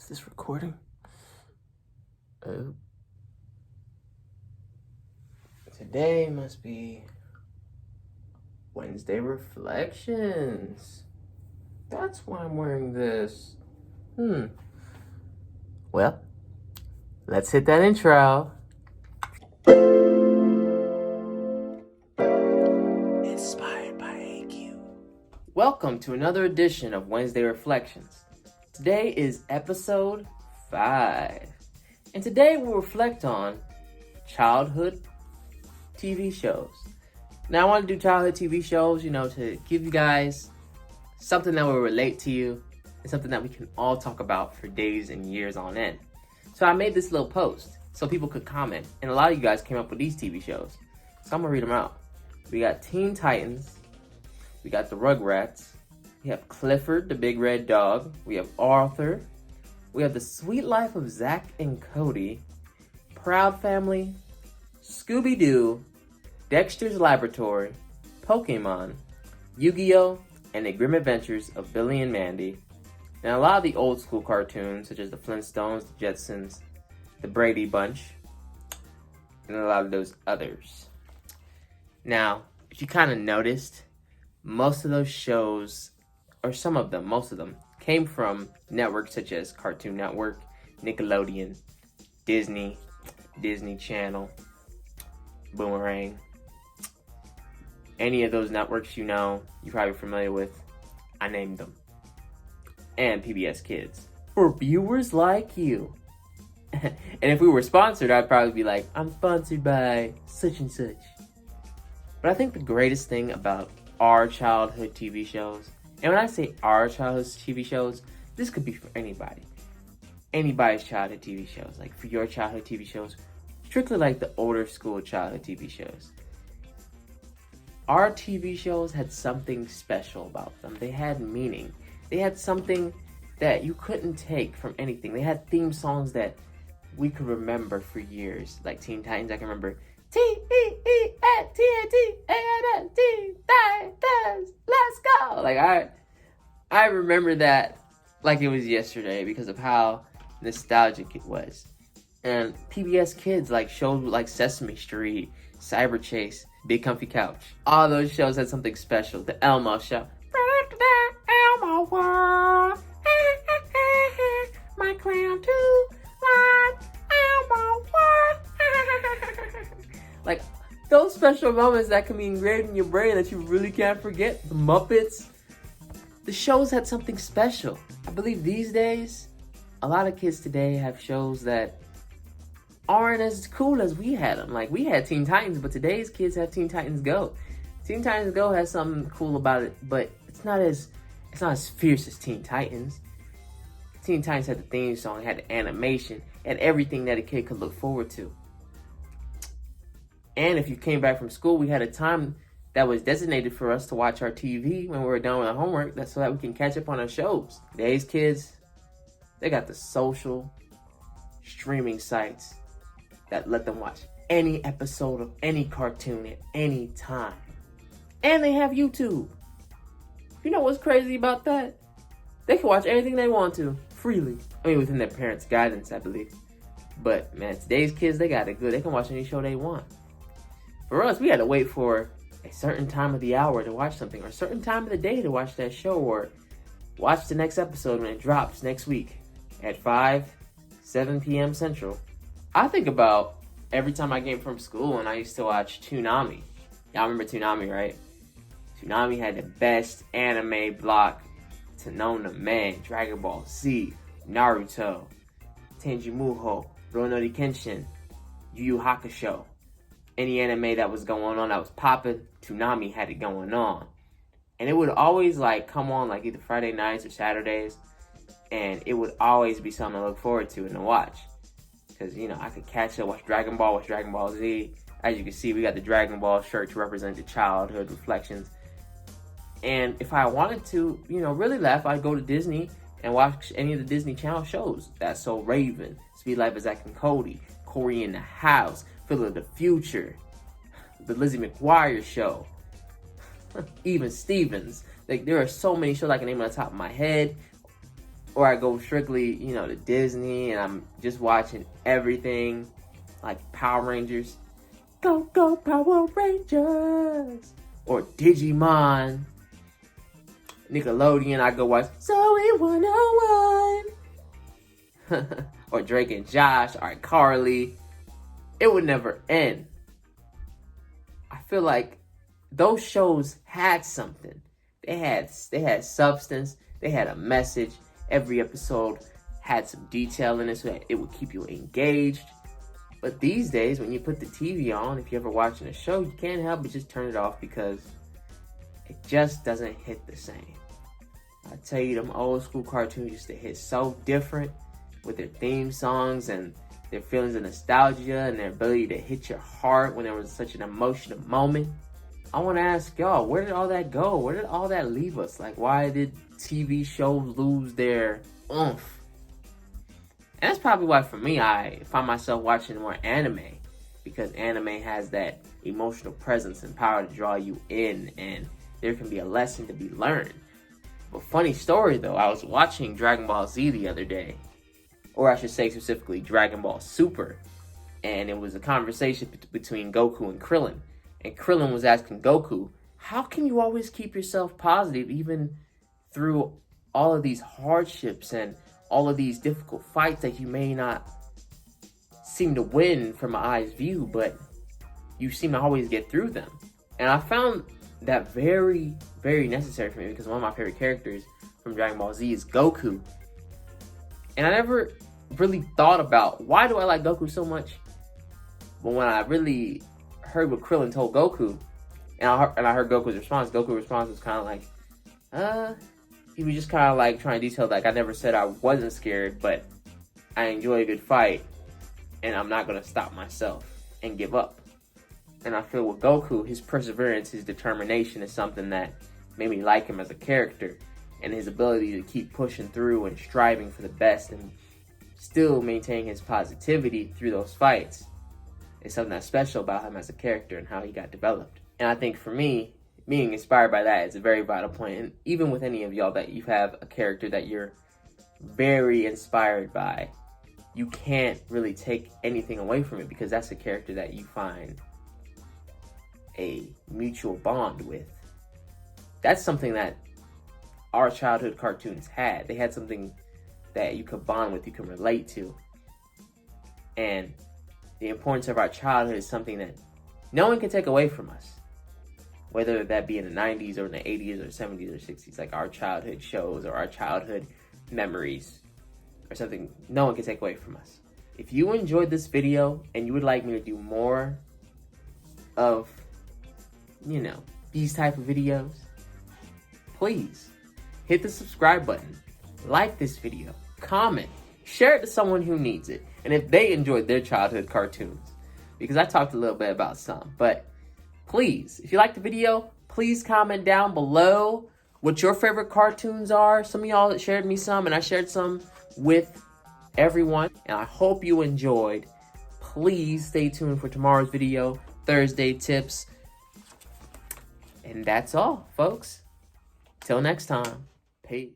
Is this recording? Oh. Today must be Wednesday Reflections. That's why I'm wearing this. Well, let's hit that intro. Inspiredbyaq. Welcome to another edition of Wednesday Reflections. Today is episode 5. And today we'll reflect on childhood TV shows. Now I want to do childhood TV shows, to give you guys something that will relate to you and something that we can all talk about for days and years on end. So I made this little post so people could comment, and a lot of you guys came up with these TV shows. So I'm going to read them out. We got Teen Titans, we got the Rugrats, we have Clifford the Big Red Dog, we have Arthur, we have The Sweet Life of Zach and Cody, Proud Family, Scooby-Doo, Dexter's Laboratory, Pokemon, Yu-Gi-Oh!, and The Grim Adventures of Billy and Mandy. Now, a lot of the old school cartoons, such as the Flintstones, the Jetsons, the Brady Bunch, and a lot of those others. Now, if you kind of noticed, most of those shows, or most of them, came from networks such as Cartoon Network, Nickelodeon, Disney Channel, Boomerang. Any of those networks you're probably familiar with, I named them. And PBS Kids. For viewers like you. And if we were sponsored, I'd probably be like, I'm sponsored by such and such. But I think the greatest thing about our childhood TV shows, and when I say our childhood TV shows, this could be for anybody. Anybody's childhood TV shows. Like for your childhood TV shows, strictly like the older school childhood TV shows. Our TV shows had something special about them. They had meaning. They had something that you couldn't take from anything. They had theme songs that we could remember for years. Like Teen Titans, I can remember T-E-E-N-T-N-T-A-N-S, Teen Titans, let's go! Like I remember that like it was yesterday because of how nostalgic it was. And PBS Kids, like shows like Sesame Street, Cyber Chase, Big Comfy Couch. All those shows had something special. The Elmo Show. Elmo World. My crown too. Elmo World. Like those special moments that can be engraved in your brain that you really can't forget. The Muppets. The shows had something special. I believe these days, a lot of kids today have shows that aren't as cool as we had them. Like we had Teen Titans, but today's kids have Teen Titans Go. Teen Titans Go has something cool about it, but it's not as fierce as Teen Titans. Teen Titans had the theme song, had the animation, and everything that a kid could look forward to. And if you came back from school, we had a time that was designated for us to watch our TV when we were done with our homework, so that we can catch up on our shows. Today's kids, they got the social streaming sites that let them watch any episode of any cartoon at any time. And they have YouTube. You know what's crazy about that? They can watch anything they want to, freely. I mean, within their parents' guidance, I believe. But, man, today's kids, they got it good. They can watch any show they want. For us, we had to wait for a certain time of the hour to watch something, or a certain time of the day to watch that show, or watch the next episode when it drops next week at 7 p.m. Central. I think about every time I came from school and I used to watch Toonami. Y'all remember Toonami, right? Toonami had the best anime block to known to man. Dragon Ball Z, Naruto, Tenji Muho, Rurouni Kenshin, Yu Yu Hakusho. Any anime that was going on that was popping, Toonami had it going on. And it would always come on either Friday nights or Saturdays. And it would always be something to look forward to and to watch. Because, I could catch up, watch Dragon Ball Z. As you can see, we got the Dragon Ball shirt to represent the childhood reflections. And if I wanted to, really laugh, I'd go to Disney and watch any of the Disney Channel shows. That's So Raven, Sweet Life of Zack and Cody, Corey in the House, Phil of the Future, The Lizzie McGuire Show, even Stevens. There are so many shows I can name on the top of my head. Or I go strictly, you know, to Disney and I'm just watching everything like Power Rangers. Go, go, Power Rangers! Or Digimon. Nickelodeon, I go watch Zoe 101. Or Drake and Josh, or Carly. It would never end. I feel like those shows had something. They had substance. They had a message. Every episode had some detail in it so that it would keep you engaged. But these days, when you put the TV on, if you're ever watching a show, you can't help but just turn it off because it just doesn't hit the same. I tell you, them old school cartoons used to hit so different with their theme songs and their feelings of nostalgia and their ability to hit your heart when there was such an emotional moment. I want to ask y'all, where did all that go? Where did all that leave us? Like, why did TV shows lose their oomph? And that's probably why, for me, I find myself watching more anime, because anime has that emotional presence and power to draw you in, and there can be a lesson to be learned. But funny story, though, I was watching Dragon Ball Z the other day, or I should say specifically Dragon Ball Super, and it was a conversation between Goku and Krillin. And Krillin was asking Goku, how can you always keep yourself positive even through all of these hardships and all of these difficult fights that you may not seem to win from an eye's view, but you seem to always get through them? And I found that very, very necessary for me, because one of my favorite characters from Dragon Ball Z is Goku. And I never really thought about, why do I like Goku so much? But when I really heard what Krillin told Goku, and I heard Goku's response was kind of like, he was just kind of like trying to detail, like, I never said I wasn't scared, but I enjoy a good fight, and I'm not going to stop myself and give up. And I feel with Goku, his perseverance, his determination is something that made me like him as a character, and his ability to keep pushing through and striving for the best and still maintaining his positivity through those fights is something that's special about him as a character and how he got developed. And I think for me, being inspired by that is a very vital point. And even with any of y'all that you have a character that you're very inspired by, you can't really take anything away from it, because that's a character that you find a mutual bond with. That's something that our childhood cartoons had. They had something that you could bond with, you can relate to. And the importance of our childhood is something that no one can take away from us. Whether that be in the 90s or in the 80s or 70s or 60s, like our childhood shows or our childhood memories or something no one can take away from us. If you enjoyed this video and you would like me to do more of, you know, these type of videos, please hit the subscribe button, like this video, comment, share it to someone who needs it. And if they enjoyed their childhood cartoons, because I talked a little bit about some, but please, if you liked the video, please comment down below what your favorite cartoons are. Some of y'all shared me some, and I shared some with everyone. And I hope you enjoyed. Please stay tuned for tomorrow's video, Thursday tips. And that's all, folks. Till next time, peace.